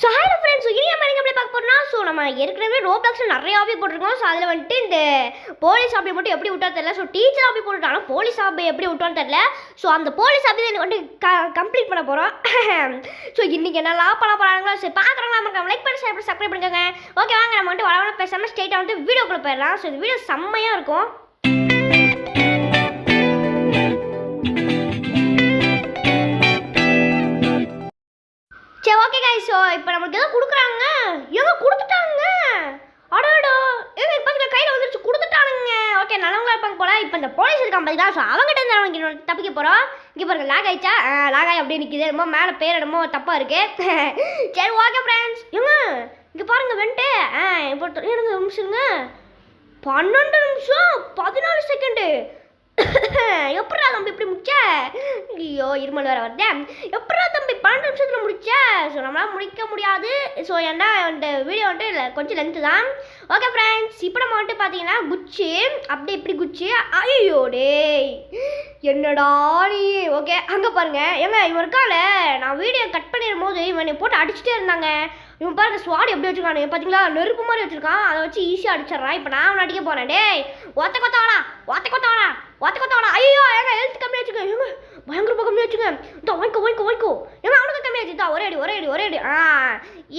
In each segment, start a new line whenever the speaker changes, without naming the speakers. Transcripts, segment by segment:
So hello friends, இனி நம்ம என்ன பார்க்க போறோம்னா, ஸோ நம்ம ஏற்கனவே ரோப்ளாக்ஸில் நிறைய ஆபி போட்டிருக்கோம். ஸோ அதில் வந்துட்டு இந்த போலீஸ் ஆபி மட்டும் எப்படி விட்டா தெரியல. ஸோ டீச்சர் ஆபி போட்டுட்டாங்க, போலீஸ் ஆபி எப்படி விட்டோன்னு தெரியல. ஸோ அந்த போலீஸ் ஆபி தான் வந்து கம்ப்ளீட் பண்ண போகிறோம். ஸோ இன்றைக்கி என்னெல்லாம் பண்ண போகிறாங்களோ, சரி பார்க்குறவங்களா நம்ம லைக் பண்ணி சப்ஸ்கிரைப் பண்ணிக்கோங்க. ஓகே வாங்க, நம்ம வந்துட்டு வளவன பேசாமல் ஸ்ட்ரெயிட்டாக வந்து வீடியோக்குள்ளே போயிடலாம். ஸோ இந்த வீடியோ செம்மையாக இருக்கும். சரி ஓகே கைஸ், ஸோ இப்போ நமக்கு எதாவது கொடுக்குறாங்க. எங்க கொடுத்துட்டாங்க, அடடா ஏங்க இப்போ கையில் வந்துருச்சு, கொடுத்துட்டானுங்க. ஓகே நல்லவங்களா இருப்பாங்க போல. இப்போ இந்த போலீஸ் இருக்கான் பார்த்தீங்களா, ஸோ அவங்ககிட்ட இருந்து அவங்க தப்பிக்க போகிறோம். இங்கே பாருங்க லாக் ஆயிடுச்சா, லாக் ஆகி அப்படியே நிற்கிது. ரொம்ப மேலே பேர் இடமோ தப்பாக இருக்குது. சரி ஓகே ஃப்ரெண்ட்ஸ், ஏங்க இங்கே பாருங்க வென்ட்டு இப்போ எனக்கு நிமிஷங்க 12 நிமிஷம் 14 செகண்டு. எப்படா தம்பி இப்படி முடிச்ச? ஐயோ இருமல் வேறு வருது. எப்படா தம்பி 12 நிமிஷத்தில் முடிச்ச? ஸோ நம்மளால் முடிக்க முடியாது. ஸோ ஏன்னா இந்த வீடியோ வந்துட்டு இல்லை கொஞ்சம் லென்த்து தான். ஓகே ஃப்ரெண்ட்ஸ், இப்போ நம்ம வந்துட்டு பார்த்தீங்கன்னா குச்சி அப்படி இப்படி குச்சி. ஐயோ டேய் என்னடா நீ. ஓகே அங்கே பாருங்க, ஏங்க இவன் இருக்கால, நான் வீடியோ கட் பண்ணிடும் போது இவனை போட்டு அடிச்சுட்டே இருந்தாங்க. இவன் பாருங்க ஸ்வாட் எப்படி வச்சுருக்கானு பார்த்தீங்களா, நெருப்பு மாதிரி வச்சுருக்கான். அதை வச்சு ஈஸியாக அடிச்சிட்றான். இப்போ நான் அவனை அடிக்க போகிறேன். டேய் ஒத்த கொத்தவாடா ஒத்த கொத்தவாடா ஒத்த கொத்தவாடா. ஐயோ ஏங்க ஹெல்த் கம்மி வச்சுக்க, ஏங்க பயங்கரமாக கம்மி வச்சுக்க. இதோ வாய்க்கோ வாய்க்கோ வாய்க்கோ. ஏங்க அவனுக்கு கம்மி ஆச்சு. தான் ஒரே அடி ஒரே அடி ஒரே அடி.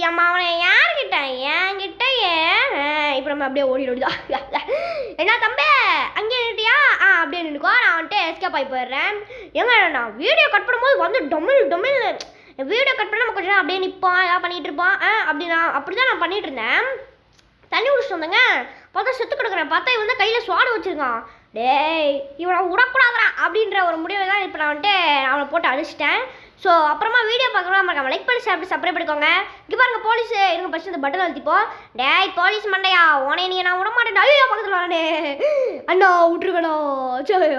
ஏம்மா அவனை யார்கிட்ட என்கிட்ட இப்போ நம்ம அப்படியே ஓடிடுதா. என்ன தம்பி அங்கே நின்றுட்டியா? அப்படியே நின்றுக்கோ, நான் வந்துட்டு எஸ்கேப் ஆகி போயிடுறேன். ஏங்க நான் வீடியோ கட் பண்ணும்போது வந்து டொமில் டொமில் வீடியோ கட் பண்ண நம்ம கொஞ்சம் நேரம் அப்படியே நிற்போம், எதாவது பண்ணிகிட்டு இருப்போம். அப்படி தான் நான் பண்ணிகிட்டு இருந்தேன். தண்ணி குடிச்சிட்டு வந்தேங்க, பார்த்தா செத்து கிடக்குறேன். பார்த்தா இவன் தான் கையில் ஸ்வாடு வச்சுருக்கான். டேய் இவனை விடக்கூடாதுடா அப்படின்ற ஒரு முடிவை தான் இப்போ நான் வந்துட்டு அவனை போட்டு அடிச்சிட்டேன். ஸோ அப்புறமா வீடியோ பார்க்குறோம், நம்ம லைக் பண்ணி சப்ஸ்கிரைப் பண்ணிக்கோங்க. இங்கே பாருங்க போலீஸ் இருங்க, ஃபஸ்ட்டு இந்த பட்டன் அழுத்திப்போம். டேய் போலீஸ் மண்டையா, உனே நீ நான் விட மாட்டேன். ஐயோ பக்கத்தில் வரனே அண்ணா விட்டுருங்கண்ணா. சரி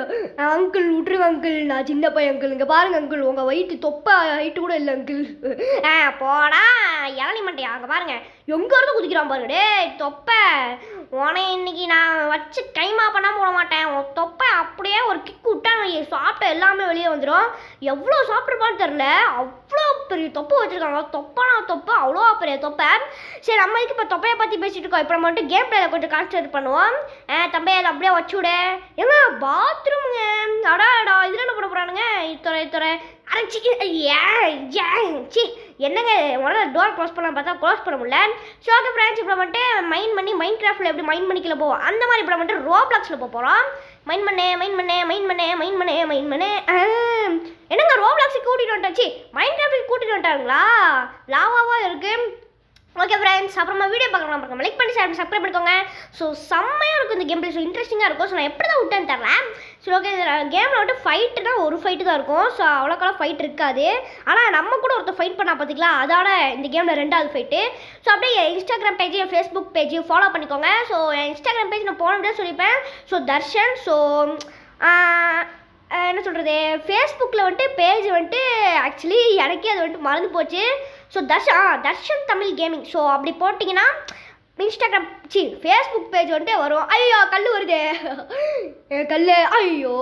அங்கிள் விட்டுருங்க அங்கிள், நான் சின்ன பையன் அங்கிள். இங்கே பாருங்க அங்கிள், உங்கள் வயிற்று தொப்பை ஹைட்டு கூட இல்லை அங்கிள். போடா இளநி மண்டையா. அங்கே பாருங்க எங்கேருந்து குதிக்கிறான் பாருங்க. டேய் தொப்பை உனே இன்னைக்கு நான் வச்சு கைமா பண்ணாமல் விட மாட்டேன். உன் தொப்பை அப்படியே ஒரு கிக்கு விட்டா சாப்பிட்ட எல்லாமே வெளியே வந்துடும். எவ்வளோ சாப்பிட்ருப்பான்னு தெரில, அவ்வளோ பெரிய தொப்பை வச்சுருக்காங்க. தொப்பைனா தொப்பை, அவ்வளோ பெரிய தொப்பை. சரி நம்ம இதுக்கு இப்போ தொப்பையை பற்றி பேசிகிட்டு இருக்கோம். இப்போ நம்ம வந்துட்டு கேம் பிளேயில் கொஞ்சம் கான்சன்ட்ரேட் பண்ணுவோம். தம்பையை அதை அப்படியே வச்சு விட. ஏங்க பாத்ரூமுங்க, அடா இதில் என்ன பண்ண போகிறானுங்க? துறை அரைச்சி சி என்னங்க முதல்ல டோர் க்ளோஸ் பண்ண பார்த்தா க்ளோஸ் பண்ண முடியல. ஸோ ஓகே ஃப்ரெண்ட்ஸ், இப்போ வந்துட்டு மைண்ட் கிராஃப்டில் எப்படி மைண்ட் பண்ணிக்கல போவோம் அந்த மாதிரி இப்போ வந்துட்டு ரோப்ளாக்ஸில் போகிறோம். மைண்ட் பண்ணே என்னங்க ரோப்ளாக்ஸுக்கு கூட்டிகிட்டு வந்துட்டாச்சு, மைண்ட் கிராஃப்டுக்கு கூட்டிகிட்டு வந்துட்டாங்களா? லாவாவாக இருக்குது. ஓகே ஃப்ரெண்ட்ஸ், அப்புறமா வீடியோ பார்க்கலாம், லைக் பண்ணி சப்ஸ்கிரைப் பண்ணிக்கோங்க. ஸோ செம்மையாக இருக்கும் இந்த கேம் பிளே, ஸோ இன்ட்ரெஸ்டிங்காக இருக்கும். ஸோ நான் எப்படி தான் விட்டேன்னு தரல. ஸோ ஓகே கேமில் வந்துட்டு ஃபைட்டுனா ஒரு ஃபைட்டு தான் இருக்கும். ஸோ அவ்வளோக்கெல்லாம் ஃபைட் இருக்காது. ஆனால் நம்ம கூட ஒருத்தர் ஃபைட் பண்ணா பார்த்திங்களா, அதோட இந்த கேமில் 2வது ஃபைட்டு. ஸோ அப்படியே Instagram page Facebook page follow பண்ணிக்கோங்க. ஸோ என் இன்ஸ்டாகிராம் பேஜ் நான் போன முடியாது சொல்லிப்பேன். ஸோ தர்ஷன். ஸோ என்ன சொல்கிறது, ஃபேஸ்புக்கில் வந்துட்டு பேஜ் வந்துட்டு ஆக்சுவலி எனக்கே அது வந்துட்டு மறந்து போச்சு. So Darshan Tamil gaming. So அப்படி போட்டிங்கன்னா இன்ஸ்டாகிராம் ஃபேஸ்புக் பேஜ் வந்துட்டு வரும். ஐயோ கல் வருது கல். ஐயோ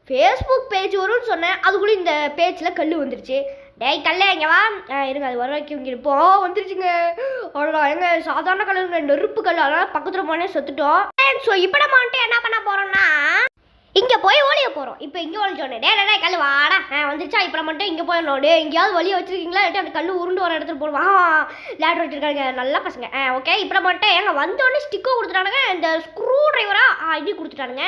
ஃபேஸ்புக் பேஜ் வரும்னு சொன்னேன், அதுக்குள்ளே இந்த பேஜில் கல் வந்துருச்சு. டேய் கல்ல இங்கே வா. இருங்க அது வர வரைக்கும் இங்கே இருப்போம். வந்துருச்சுங்க. அவ்வளோதான். எங்க சாதாரண கல், நெருப்பு கல், அதனால் பக்கத்தில் போனே செத்துட்டோம். ஸோ இப்போ நம்ம வந்துட்டு என்ன பண்ண போகிறோம்னா, இங்கே போய் ஓடிய போகிறோம். இப்போ இங்கே ஒழிச்சோன்னே டே கல் வாடா வந்துருச்சா. இப்போ மட்டும் இங்கே போய் நோடு, எங்கேயாவது வழியை வச்சுருக்கீங்களா? அந்த கல் உருண்டு வர இடத்துல போடுவான். லேட்ரு வச்சுருக்காங்க நல்லா பசங்க. ஓகே இப்போ மட்டும் எங்க வந்தோடனே ஸ்டிக்கோ கொடுத்துட்டானுங்க, இந்த ஸ்க்ரூ ட்ரைவராக இது கொடுத்துட்டானுங்க.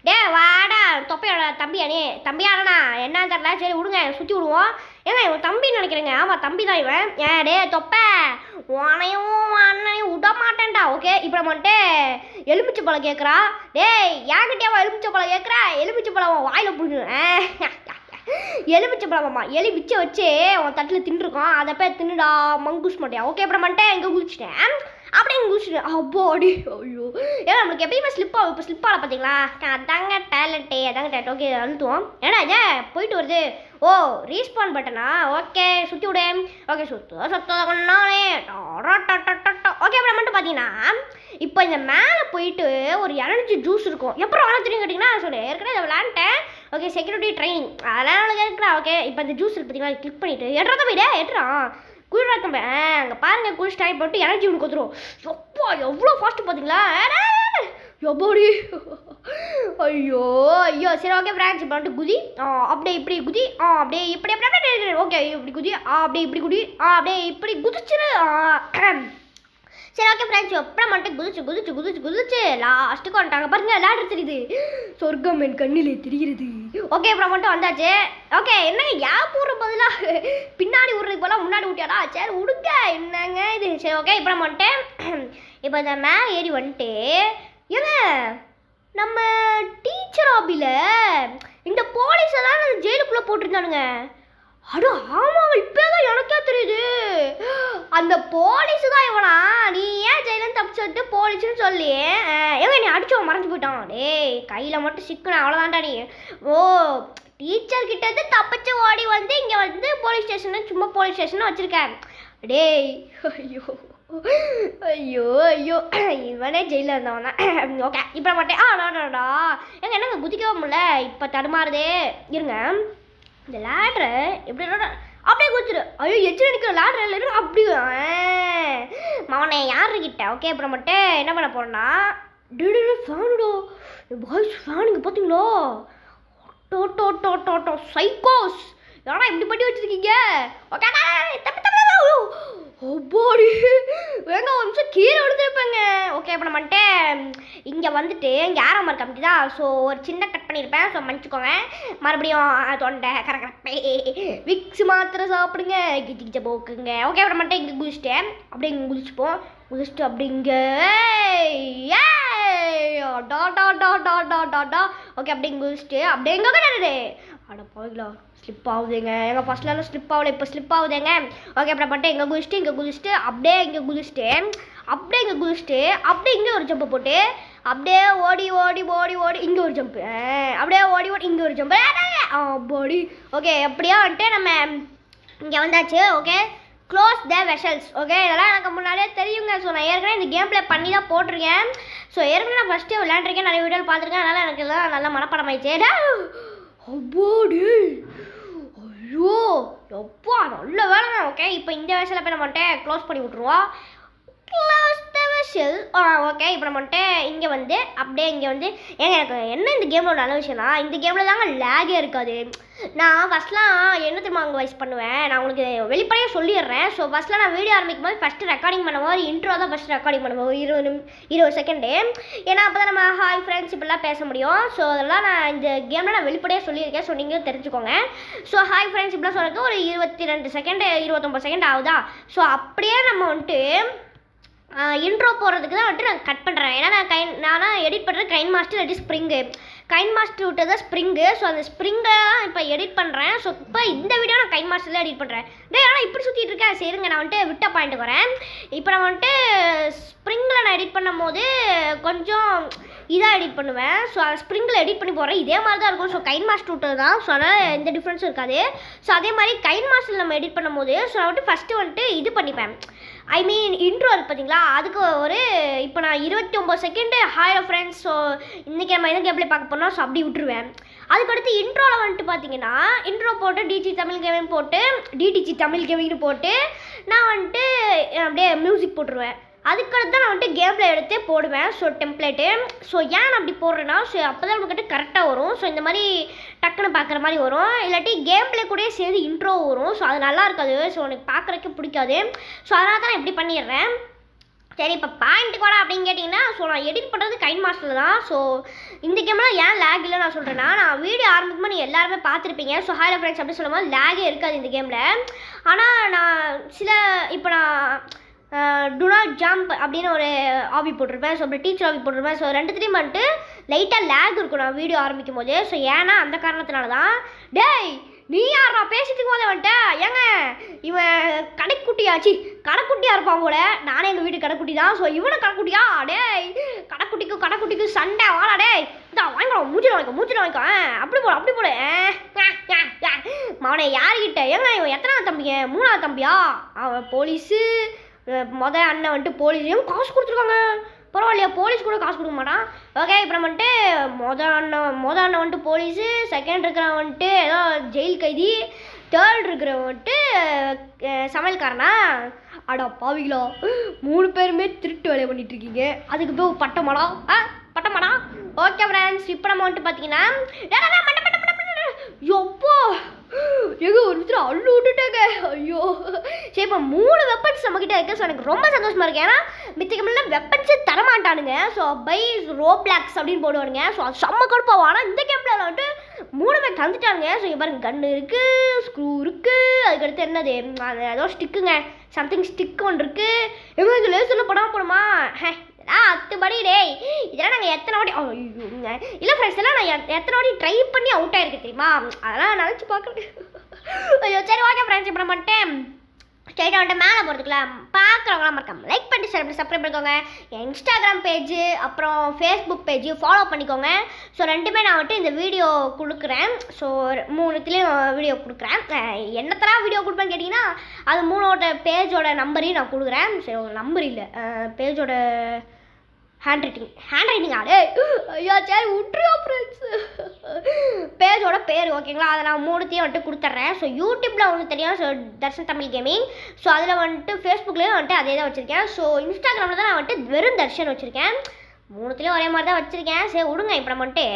டே வாடா தொப்பையோட தம்பியானா என்னன்னு தெரியல. சரி விடுங்க சுற்றி விடுவோம். ஏங்க இவன் தம்பின்னு நினைக்கிறேங்க. ஆமாம் தம்பி தான் இவன். டே தொப்பை உனையும் அண்ணனையும் விட மாட்டேன்டா. ஓகே இப்போ வந்துட்டு எலுமிச்சை பழம் கேட்குறா. டேய் ஏங்கிட்டேவா எலுமிச்சை பழம் கேட்குறா? எலுமிச்சை பழம் வாயில் பிடிக்கும். எலுமிச்சை பழமாம்மா, எலுமிச்சை வச்சு அவன் தட்டில் தின்னுருக்கான். அதை போய் தின்னுடா மங்கூஸ் மாட்டியா. ஓகே அப்புறம் வந்துட்டு எங்கே குளிச்சிட்டேன், அப்படியே குளிச்சுட்டேன். அப்பாடி ஐயோ ஏன்னா நம்மளுக்கு எப்பயுமே ஸ்லிப் ஆகும். இப்போ ஸ்லிப் ஆகல பார்த்தீங்களா, அதாங்க டேலண்ட்டு. ஓகே அழுத்துவோம். ஏன்னா இதே போயிட்டு வருது. ஓ ரீஸ்பான் பட்டனா. ஓகே சுற்றி விடு. ஓகே சொத்தானே. ஓகே அப்புறம் மட்டும் பார்த்தீங்கன்னா இப்போ இந்த மேலே போயிட்டு ஒரு எனர்ஜி ஜூஸ் இருக்கும். எப்போ வளர தெரியும் கேட்டிங்கன்னா சொல்லு, ஏற்கனவே அதை விளாண்டேன். ஓகே செக்யூரிட்டி ட்ரைனிங் அதெல்லாம் இருக்கிறா. ஓகே இப்போ இந்த ஜூஸ் இருக்கு பார்த்தீங்களா, கிளிக் பண்ணிவிட்டு எட்ரா போயிட்டே எட்ரா குளிரா தம்பி அங்கே பாருங்க குளிச்சு டைம் போட்டு எனர்ஜி ஒன்று கொடுத்துரும். எப்பா எவ்வளோ ஃபாஸ்ட்டு பார்த்தீங்களா எப்பாடி ஐயோ ஐயோ சரி ஓகே ஃப்ரெண்ட்ஸ் இப்போ வந்துட்டு குதி அப்படியே இப்படி குதி அப்படியே இப்படி அப்படியே ஓகே இப்படி குதி அப்படியே இப்படி குதி அப்படியே இப்படி குதிச்சிரு சரி ஓகே ஃப்ரெண்ட்ஸ் அப்புறம் மட்டும் குதிச்சு லாஸ்ட்டுக்கு வந்துட்டாங்க பாருங்க லேடர் தெரியுது சொர்க்கம் என் கண்ணிலே தெரிகிறது. ஓகே அப்புறம் மட்டும் வந்தாச்சு. ஓகே என்னங்க ஏன் போடுற பதிலாக பின்னாடி விட்றதுக்கு போல முன்னாடி விட்டியாடா சரி விடுங்க என்னங்க இது. சரி ஓகே அப்புறம் மட்டும் இப்போ இந்த மேலே ஏறி வந்துட்டு ஏங்க நம்ம டீச்சர் ஆபியில் இந்த போலீஸை தான் அந்த ஜெயிலுக்குள்ளே போட்டிருந்தானுங்க. அடோ ஆமாங்க இப்போ தான் எனக்கே தெரியுது அந்த போலீஸு தான் இவனா. நீ ஏன் ஜெயிலேருந்து தப்பிச்சு விட்டு போலீஸ்ன்னு சொல்லி ஏங்க நீ அடிச்சவன் மறைஞ்சு போயிட்டான். டேய் கையில் மட்டும் சிக்கணும் அவ்வளோதான்டா நீ. ஓ டீச்சர் கிட்டேருந்து தப்பிச்சு ஓடி வந்து இங்கே வந்து போலீஸ் ஸ்டேஷன் சும்மா போலீஸ் ஸ்டேஷன் வச்சுருக்கேன். டேய் ஐயோ ஐயோ ஐயோ இவனே ஜெயிலில் இருந்தவனா. ஓகே இப்போ மட்டும் டாடா எங்க என்னங்க குதிக்கவே முடியல இப்போ தடுமாறுதே இருங்க. இந்த லேட்ரு எப்படி அப்படியே குதிச்சிரு. ஐயோ எச்சு நிற்கிற லேட்ரு இல்லை அப்படி மவனே யாருக்கிட்ட. ஓகே அப்புறம் மட்டும் என்ன பண்ண போகிறேன்னா ஃபேனுடோ பாய்ஸ் ஃபேன் இங்கே பார்த்தீங்களோ டோ சைக்கோஸ் யாரா இப்படி பண்ணி வச்சுருக்கீங்க. ஓகே ஒப்பாடி வேங்க ஒரு நிமிஷம் கீழே விழுந்துருப்பேங்க. ஓகே இப்போ நம்ம இங்கே வந்துட்டு இங்கே ஆறாம இருக்க அப்படி தான். ஸோ ஒரு சின்ன கட் பண்ணியிருப்பேன். ஸோ மன்னிச்சுக்கோங்க. மறுபடியும் தொண்டை கரப்பே விக்ஸ் மாத்திரை சாப்பிடுங்க கிச்சிக்கிச்ச போக்குங்க. ஓகே அப்புறம் மட்டும் இங்கே குதிச்சிட்டேன் அப்படியே இங்கே குதிச்சுட்டு அப்படிங்க ஓகே அப்படியே குதிச்சுட்டு அப்படியே எங்கே அட போய்களா ஸ்லிப் ஆகுதுங்க. எங்கள் ஃபஸ்ட்லாம் ஸ்லிப் ஆகலை இப்போ ஸ்லிப் ஆகுதுங்க. ஓகே அப்புறம் மட்டும் இங்கே குதிச்சுட்டு அப்படியே இங்கே குதிச்சுட்டு அப்படியே இங்கே ஒரு ஜம்பை போட்டு அப்படியே ஓடி இங்கே ஒரு ஜம்ப்பு அப்படியே ஓடி இங்கே ஒரு ஜம்பு பாடி. ஓகே அப்படியே வந்துட்டு நம்ம இங்கே வந்தாச்சு. Okay close the vessels. Okay இதெல்லாம் எனக்கு முன்னாடியே தெரியுங்க. ஸோ நான் ஏற்கனவே இந்த கேம் ப்ளே பண்ணி தான் போட்டிருக்கேன். ஸோ ஏற்கனவே நான் ஃபஸ்ட்டே விளையாண்டுருக்கேன் நிறைய வீடியோவில் பார்த்துருக்கேன். அதனால் எனக்கு எல்லாம் நல்லா மனப்பாடம் ஆயிடுச்சு. அப்பாடி ஐயோ எப்பா நல்ல வேலைங்க. ஓகே இப்போ இந்த வயசில் போய் நம்ம க்ளோஸ் பண்ணி விட்ருவோம். Close the vessel. ஓகே இப்போ நம்ம இங்கே வந்து அப்படியே இங்கே வந்து எனக்கு என்ன இந்த கேமோட நல்ல விஷயம்னா இந்த கேமில் தாங்க லேகே இருக்காது. நான் ஃபஸ்ட்லாம் என்ன தெரியுமா அங்கே வாய்ஸ் பண்ணுவேன். நான் உங்களுக்கு வெளிப்படையாக சொல்லிடுறேன். ஸோ ஃபஸ்ட்டில் நான் வீடியோ ஆரம்பிக்கும் போது ஃபஸ்ட்டு ரெக்கார்டிங் பண்ணுவோம். இன்ட்ரோ தான் ஃபஸ்ட்டு ரெக்கார்டிங் பண்ணுவோம் 20 செகண்டு. ஏன்னா அப்போ தான் நம்ம ஹாய் ஃப்ரெண்ட்ஸ் இப்படிலாம் பேச முடியும். ஸோ அதெல்லாம் நான் இந்த கேமில் நான் வெளிப்படையாக சொல்லியிருக்கேன். ஸோ நீங்களும் தெரிஞ்சுக்கோங்க. ஸோ ஹாய் ஃப்ரெண்ட்ஸ் இப்படிலாம் சொல்கிறதுக்கு ஒரு 22 செகண்டு 29 செகண்ட் ஆகுதா. ஸோ அப்படியே நம்ம வந்துட்டு இன்ட்ரோ போடுறதுக்கு தான் வந்துட்டு நான் கட் பண்ணுறேன். ஏன்னா நான் எடிட் பண்ணுறது கைன் மாஸ்டர் இல்லாட்டி ஸ்ப்ரிங்கு. கைன் மாஸ்டர் விட்டது தான் ஸ்ப்ரிங்கு. ஸோ அந்த ஸ்ப்ரிங்கை தான் இப்போ எடிட் பண்ணுறேன். ஸோ இப்போ இந்த வீடியோ நான் கைன் மாஸ்டரில் எடிட் பண்ணுறேன். ஆனால் இப்படி சுற்றிட்டு இருக்கேன். சரிங்க நான் வந்துட்டு விட்ட பாயிண்ட் வரேன். இப்போ நான் வந்துட்டு ஸ்ப்ரிங்கில் நான் எடிட் பண்ணும் போது கொஞ்சம் இதாக எடிட் பண்ணுவேன். ஸோ அதை ஸ்ப்ரிங்கில் எடிட் பண்ணி போடுறேன். இதே மாதிரி தான் இருக்கும். ஸோ கைன் மாஸ்டர் விட்டது தான். ஸோ அதனால் எந்த டிஃப்ரென்ஸும் இருக்காது. ஸோ அதே மாதிரி கைன் மாஸ்டரில் நம்ம எடிட் பண்ணும் போது ஸோ நான் வந்துட்டு ஃபஸ்ட்டு வந்துட்டு இது பண்ணிப்பேன். ஐ மீன் இன்ட்ரோ இருக்குது பார்த்தீங்களா அதுக்கு ஒரு இப்போ நான் 29 செகண்டு ஹாய் ஃப்ரெண்ட்ஸ். ஸோ இன்றைக்கி நம்ம எதுவும் கேப்லேயே பார்க்க போனோம். ஸோ அப்படி விட்டுருவேன். அதுக்கடுத்து இன்ட்ரோவில் வந்துட்டு பார்த்தீங்கன்னா இன்ட்ரோ போட்டு டிடிஜி தமிழ் கேமிங்னு போட்டு நான் வந்துட்டு அப்படியே மியூசிக் போட்டுருவேன். அதுக்கடுத்து தான் நான் வந்துட்டு கேமில் எடுத்து போடுவேன். So template. ஸோ ஏன் நான் அப்படி போடுறேன்னா ஸோ அப்போ தான் நம்மக்கிட்ட கரெக்டாக வரும். ஸோ இந்த மாதிரி டக்குன்னு பார்க்குற மாதிரி வரும். இல்லாட்டி கேம் ப்ளே கூடயே சேர்ந்து இன்ட்ரோ வரும். ஸோ அது நல்லா இருக்காது. ஸோ எனக்கு பார்க்குறதுக்கு பிடிக்காது. ஸோ அதனால தான் நான் இப்படி பண்ணிடுறேன். சரி இப்போ பாயிண்ட்டுக்கு வாடா அப்படின்னு கேட்டிங்கன்னா ஸோ நான் எடிட் பண்ணுறது கைன் மாஸ்டரில் தான். ஸோ இந்த கேம்லாம் ஏன் லேக் இல்லை நான் சொல்கிறேன்னா நான் வீடியோ ஆரம்பிக்கும்போது நீங்கள் எல்லாருமே பார்த்துருப்பீங்க. ஸோ ஹாய் ஃப்ரெண்ட்ஸ் அப்படின்னு சொல்லும்போது லேகே இருக்காது இந்த கேமில். ஆனால் நான் இப்போ நான் டு நாட் ஜம்ப் அப்படின்னு ஒரு ஆபி போட்டிருப்பேன். ஸோ அப்புறம் டீச்சர் ஆபி போட்டிருப்பேன். ஸோ ரெண்டுத்துலேயும் வந்துட்டு லைட்டாக லேக் இருக்கும் நான் வீடியோ ஆரம்பிக்கும் போது. ஸோ ஏன்னா அந்த காரணத்தினால தான். டேய் நீ யார் நான் பேசிட்டு போதே வந்துட்ட ஏங்க இவன் கடைக்குட்டியாக இருப்பான் போல. நானே எங்கள் வீடு கடைக்குட்டி தான். ஸோ இவனை கடைக்குட்டியா டேய் கடைக்குட்டிக்கும் சண்டை வாடா டேய் இதான் வாங்கிக்கலாம் மூச்சில் வாங்கிக்கோ அப்படி போடு அவனை யாருக்கிட்ட ஏங்க இவன் எத்தனாவது தம்பிங்க 3ஆவது தம்பியா அவன் போலீஸு அண்ணன் வந்துட்டு போலீஸையும் காசு கொடுத்துருக்காங்க. பரவாயில்லையா போலீஸ் கூட காசு கொடுக்க மாட்டான். ஓகே இப்போ நம்ம வந்துட்டு அண்ணன் வந்துட்டு போலீஸு செகண்ட் இருக்கிறவன் வந்துட்டு ஏதோ ஜெயில் கைதி தேர்ட் இருக்கிறவன் வந்துட்டு சமையல்காரனா. அடா பாவிங்களா, 3 பேருமே திருட்டு வேலையை பண்ணிட்டு இருக்கீங்க, அதுக்கு போய் பட்டமாடா பட்டமாடா. ஓகே ஃப்ரெண்ட்ஸ், இப்போ நம்ம வந்துட்டு பார்த்தீங்கன்னா எப்போ எங்க ஒருத்தர் அள்ளு விட்டுட்டாங்க. ஐயோ சரி, இப்போ 3 வெப்பன்ஸ் நம்மக்கிட்ட இருக்குது. ஸோ எனக்கு ரொம்ப சந்தோஷமாக இருக்குது. ஏன்னா மித்திக்கமெல்லாம் வெப்பன்ஸே தரமாட்டானுங்க. ஸோ பை ரோப்ளாக்ஸ் அப்படின்னு போடுவானுங்க. ஸோ அது செம்ம கொடுப்பாவும். ஆனால் இந்த கேமில் வந்துட்டு 3 பேர் தந்துட்டானுங்க. ஸோ இங்கே பாருங்க, கன்று இருக்குது, ஸ்க்ரூ இருக்குது, அதுக்கடுத்து என்னது அது ஏதோ ஸ்டிக்குங்க, சம்திங் ஸ்டிக் ஒன்று இருக்குது. எங்கே இது லேசரில் படாமல் போடுமா? 10 படி டேய், இதெல்லாம் நாங்கள் எத்தனை வாட்டி ஐயோங்க இல்லை ஃப்ரெண்ட்ஸ், எல்லாம் நான் எத்தனை வாட்டி ட்ரை பண்ணி அவுட் ஆயிருக்கு தெரியுமா? அதெல்லாம் நினச்சி பார்க்குறேன். ஐயோ சரி ஓகே ஃப்ரெண்ட்ஸ், இப்போ நம்ம வந்துட்டு ஸ்ட்ரைட்டாக வந்துட்டு மேலே போகிறதுக்குள்ள பார்க்குறவங்களாம் மறக்காம லைக் பண்ணிட்டு ஷேர் பண்ணி சப்ஸ்கிரைப் பண்ணிக்கோங்க. என் இன்ஸ்டாகிராம் பேஜு அப்புறம் ஃபேஸ்புக் பேஜு ஃபாலோ பண்ணிக்கோங்க. ஸோ ரெண்டுமே நான் வந்துட்டு இந்த வீடியோ கொடுக்குறேன். ஸோ 3த்துலேயும் வீடியோ கொடுக்குறேன். என்னத்தரா வீடியோ கொடுப்பேன்னு கேட்டிங்கன்னா, அது 3ஓட பேஜோட நம்பரையும் நான் கொடுக்குறேன். சரி, உங்கள் நம்பர் இல்லை, பேஜோட ஹேண்ட் ரைட்டிங் ஆடு. ஐயா சரி விட்டுருவா ஃப்ரெண்ட்ஸ், பேஜோட பேர் ஓகேங்களா, அதை நான் 3த்தையும் வந்துட்டு கொடுத்துட்றேன். ஸோ யூடியூப்பில் ஒன்று தெரியும், so Darshan Tamil gaming. So அதில் வந்துட்டு ஃபேஸ்புக்லேயும் வந்துட்டு அதே தான் வச்சுருக்கேன். ஸோ இன்ஸ்டாகிராமில் தான் நான் வந்துட்டு வெறும் தர்ஷன் வச்சுருக்கேன். 3த்துலேயும் ஒரே மாதிரி தான் வச்சுருக்கேன். சரி விடுங்க, இப்போ நம்ம வந்துட்டு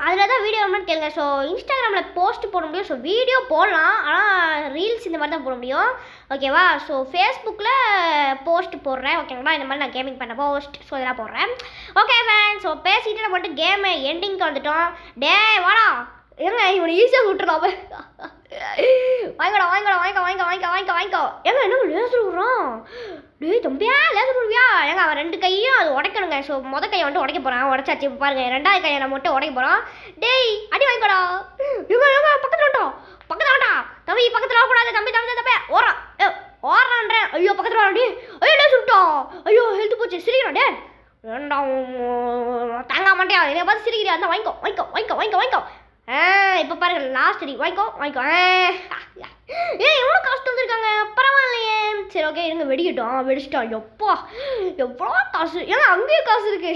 அதில் தான் வீடியோ மாதிரி கேளுங்க. ஸோ இன்ஸ்டாகிராமில் போஸ்ட் போட முடியும், ஸோ வீடியோ போடலாம், ஆனால் ரீல்ஸ் இந்த மாதிரி தான் போட முடியும் ஓகேவா. ஸோ ஃபேஸ்புக்கில் போஸ்ட் போடுறேன் ஓகேங்களா, இந்த மாதிரி நான் கேமிங் பண்ண போஸ்ட், ஸோ இதெல்லாம் போடுறேன். ஓகே ஃப்ரெண்ட்ஸ், ஸோ பேசிட்டு நம்ம வந்துட்டு கேமை எண்டிங்க்கு வந்துட்டோம். டே வாடா, ஏங்க இவனை ஈஸியாக விட்டுறாம வாங்கிக்கோ. ஏங்க என்ன லேசர் விட்றான்? டேய் தம்பியா, லேசர் விடுவியா? ஏங்க அவன் 2 கையும் அது உடைக்கணுங்க. ஸோ கையை வந்துட்டு உடைக்க போகிறான், உடச்சாச்சு. இப்போ பாருங்க, 2வது கையை நம்ம மட்டும் உடைக்க போகிறோம். டேய் அடி வாங்கிக்கோடா. இவங்க பக்கத்தில் வேண்டாம் தம்பி, பக்கத்தில் வரக்கூடாது தம்பி ஓடுறான்றேன். ஐயோ பக்கத்தில் வராடி. ஐயோ லேசர் விட்டோம். ஐயோ ஹெல்த் போச்சு. சிரிக்கிறான். டே ரெண்டாம் தாங்க மாட்டியா, என்னை பார்த்து சிரிக்கிறியா? அந்த வாங்கிக்கோ. இப்போ பாருங்க, லாஸ்ட் அடி வாங்கிக்கோ. ஏன் எவ்வளோ காசு வந்துருக்காங்க, பரவாயில்லையே. சரி ஓகே இருங்க, வெடிச்சிட்டோம். எவ்வளோ காசு, ஏன்னா அங்கேயும் காசு இருக்கு.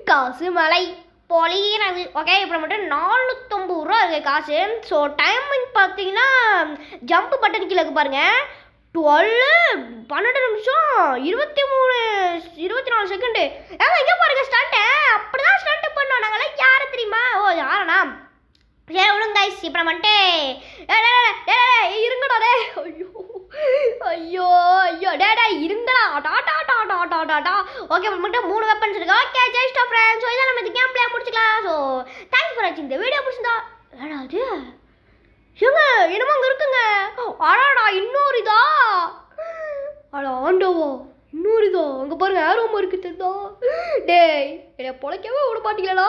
காசு மலை பொழிகிறது. ஓகே இப்போ மட்டும் 450 ரூபா இருக்குது காசு. ஸோ டைமிங் பார்த்தீங்கன்னா ஜம்ப் பட்டன் கீழே பாருங்க, 12 நிமிஷம் 24 செகண்டு. ஏங்க இங்கே பாருங்க ஸ்டண்ட்டு, அப்படிதான் ஸ்டண்ட் பண்ணோம் நாங்களாம். யாரை தெரியுமா? ஓ யாரண்ணா? சரி விடுங்க கைஸ், இப்போ நம்ம வந்துட்டு இருங்கடா. டே ஐயோ டே இருங்கடா. டாடா. ஓகே மட்டும் 3 வெப்பன்ஸ் இருக்கு. Okay Jai stop friends. So இதான் நம்ம இந்த கேம் பிளே முடிச்சுக்கலாம். ஸோ தேங்க்ஸ் ஃபார் வாட்சிங். இந்த வீடியோ பிடிச்சிருந்தா ஏடா அது ஏங்க என்னமோ அங்கே இருக்குங்க. அடாடா இன்னொரு இதா, அடா ஆண்டவோ இன்னொரு இதோ அங்கே பாருங்க, ஆரோமா இருக்குதா. டேய் என்னை பொழைக்கவே விட மாட்டீங்களா?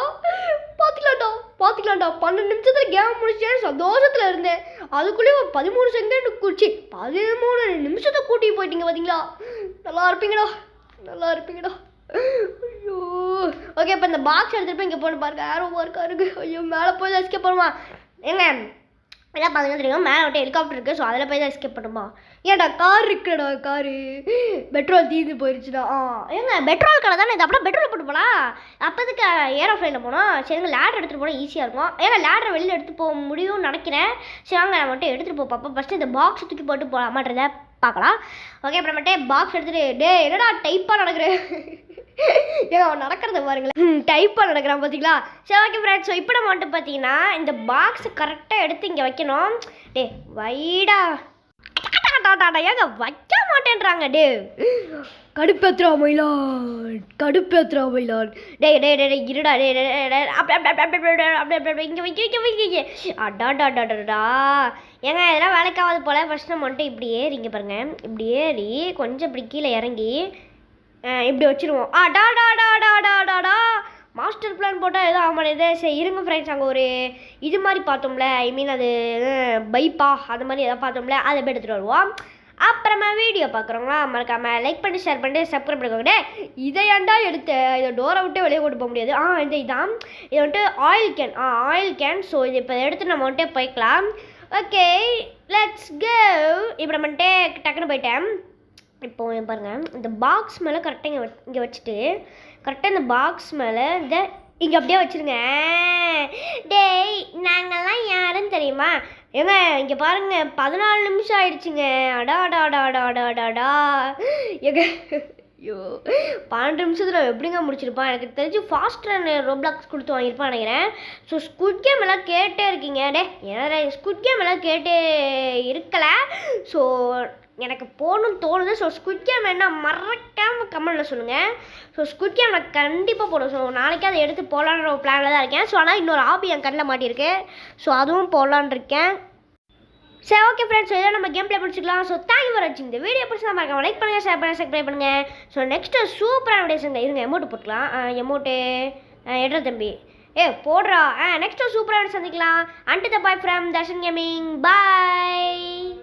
பார்த்துக்கலாம்டா. 12 நிமிஷத்தில் கேம் முடிச்சேன்னு சந்தோஷத்தில் இருந்தேன். அதுக்குள்ளேயே 13 செகண்ட் குடிச்சு 13 நிமிஷத்தை கூட்டி போயிட்டீங்க பார்த்தீங்களா? நல்லா இருப்பீங்கடா. ஐயோ ஓகே, இப்போ இந்த பாக்ஸ் எடுத்துகிட்டு போய் இங்கே போன பாருங்க, ஆரோமா இருக்காருங்க. ஐயோ மேலே போய் தான் எஸ்கேப் பண்ணுமா? ஏங்க எல்லாம் பார்த்தீங்கன்னா தெரியும், மேலே விட்டு ஹெலிகாப்டர் இருக்குது. ஸோ அதில் போய் தான் எஸ்கேப் பண்ணுமா? ஏன்டா கார் இருக்குடா, காரு பெட்ரோல் தீர்ந்து போயிடுச்சுடா. ஏங்க பெட்ரோல் கடை தானே இது, அப்படியே பெட்ரோல் போட்டு போகலாம். அப்போதுக்கு ஏரோஃப்ளைனில் போனோம். சரிங்க லேடர் எடுத்துகிட்டு போனால் ஈஸியாக இருக்கும். ஏங்க லேடரை வெளியில் எடுத்துகிட்டு போக முடியும்னு நினைக்கிறேன். சரி வாங்க நான் மட்டும் எடுத்துகிட்டு போய் பார்ப்போம். ஃபஸ்ட்டு இந்த பாக்ஸ் தூக்கி போட்டு போகலாமான்றதை பார்க்கலாம். ஓகே அப்புறமேட்டே பாக்ஸ் எடுத்துகிட்டு டே என்னடா டைப்பாக நடக்கிறேன். ஏங்க அவன் நடக்கிறத பாருங்களேன், டைப்பாக நடக்கிறான் பார்த்தீங்களா? சரி ஓகே ஃப்ரெண்ட்ஸ். ஸோ இப்போ நம்ம வந்துட்டு பார்த்தீங்கன்னா இந்த பாக்ஸை கரெக்டாக எடுத்து இங்கே வைக்கணும். டே வைடா ஏங்க வைக்க மாட்டேன்றாங்க. டே கடுப்பேத்துறா மயிலான். டே இருடா. இங்கே வைக்க அடாடாடாடா. ஏங்க இதெல்லாம் வேலைக்காவது போல. ஃபர்ஸ்ட் நம்ம வந்துட்டு இப்படி ஏறிங்க பாருங்க, இப்படி ஏறி கொஞ்சம் இப்படி கீழே இறங்கி இப்படி வச்சுருவோம். டாடாடாடாடாடாடா மாஸ்டர் பிளான் போட்டால் எதுவும் ஆக மாட்டேது. சரி இருங்க ஃப்ரெண்ட்ஸ், அங்கே ஒரு இது மாதிரி பார்த்தோம்ல, ஐ மீன் அது பைப்பா அது மாதிரி எதாவது பார்த்தோம்ல, அதை போய் எடுத்துகிட்டு வருவோம். அப்புறமா வீடியோ பார்க்குறோங்களா மறக்காமல் லைக் பண்ணி ஷேர் பண்ணிட்டு சப்ஸ்கிரைப் பண்ணிக்கோங்க. இதை ஏன்டா எடுத்து இதை டோரை விட்டு வெளியே கொண்டு போக முடியாது. இதான் இது வந்துட்டு ஆயில் கேன். ஸோ இது இப்போ எடுத்து நம்ம வந்துட்டு போய்க்கலாம். Okay let's go. இப்போ நம்ம வந்துட்டு டக்குன்னு போயிட்டேன். இப்போது பாருங்கள், இந்த பாக்ஸ் மேலே கரெக்டாக இங்கே வச்சுட்டு கரெக்டாக இந்த பாக்ஸ் மேலே இந்த இங்கே அப்படியே வச்சுருங்க. டேய் நாங்கள்லாம் யாருன்னு தெரியுமா? ஏங்க இங்கே பாருங்க 14 நிமிஷம் ஆயிடுச்சுங்க. அடாடாடாடாடாடாடா எங்க ஐயோ 12 நிமிஷத்தில் எப்படிங்க முடிச்சிருப்பான்? எனக்கு தெரிஞ்சு ஃபாஸ்ட் ரன் ரோப்ளாக்ஸ் கொடுத்து வாங்கியிருப்பான் நினைக்கிறேன். ஸோ ஸ்குட் கேம் எல்லாம் கேட்டே இருக்கீங்க. ஏன்னா ஸ்குட் கேம் எல்லாம் கேட்டே இருக்கலை. ஸோ எனக்கு போகணும்னு தோணுது. ஸோ ஸ்குட் கேம் என்ன மறக்காமல் கமெண்டில் சொல்லுங்கள். ஸோ ஸ்குட் கேம் நான் கண்டிப்பாக போடுவேன். ஸோ நாளைக்கு அதை எடுத்து போடலான்ற ஒரு பிளானில் தான் இருக்கேன். ஸோ ஆனால் இன்னொரு ஆபி என் கண்ணில் மாட்டியிருக்கு. ஸோ அதுவும் போடலான் இருக்கேன். சரி ஓகே ஃப்ரெண்ட்ஸ், ஸோ இதெல்லாம் நம்ம கேம் ப்ளே பிடிச்சிக்கலாம். ஸோ தேங்க்யூ ஃபார் வாட்சிங். இந்த வீடியோ பிடிச்சா மறக்காம லைக் பண்ணுங்கள், ஷேர் பண்ணுங்கள், சப்ஸ்கிரைப் பண்ணுங்கள். ஸோ நெக்ஸ்ட்டு சூப்பரான வீடியோஸ் இருங்க. எமௌண்ட் போட்டுக்கலாம். எமௌண்ட்டு எடுற தம்பி போடுறா. நெக்ஸ்ட்டு சூப்பரான சந்திக்கலாம். And the bye from Darshan gaming. Bye.